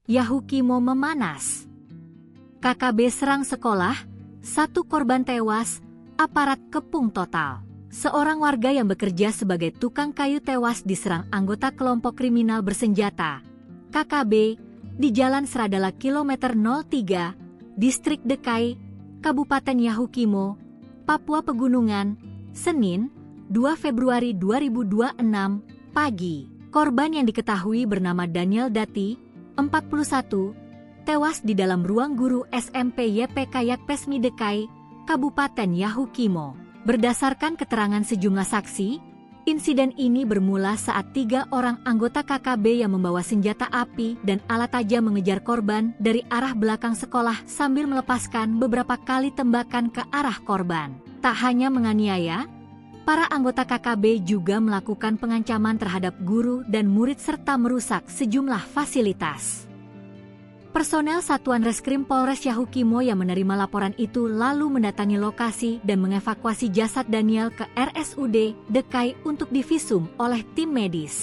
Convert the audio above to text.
Yahukimo memanas. KKB serang sekolah, 1 korban tewas, aparat kepung total. Seorang warga yang bekerja sebagai tukang kayu tewas diserang anggota kelompok kriminal bersenjata, KKB, di Jalan Seradala Kilometer 03, Distrik Dekai, Kabupaten Yahukimo, Papua Pegunungan, Senin, 2 Februari 2026, pagi. Korban yang diketahui bernama Daniel Dati, 41, tewas di dalam ruang guru SMP YPK Yakpesmi Dekai, Kabupaten Yahukimo. Berdasarkan keterangan sejumlah saksi, insiden ini bermula saat 3 orang anggota KKB yang membawa senjata api dan alat tajam mengejar korban dari arah belakang sekolah sambil melepaskan beberapa kali tembakan ke arah korban. Tak hanya menganiaya, para anggota KKB juga melakukan pengancaman terhadap guru dan murid serta merusak sejumlah fasilitas. Personel Satuan Reskrim Polres Yahukimo yang menerima laporan itu lalu mendatangi lokasi dan mengevakuasi jasad Daniel ke RSUD Dekai untuk divisum oleh tim medis.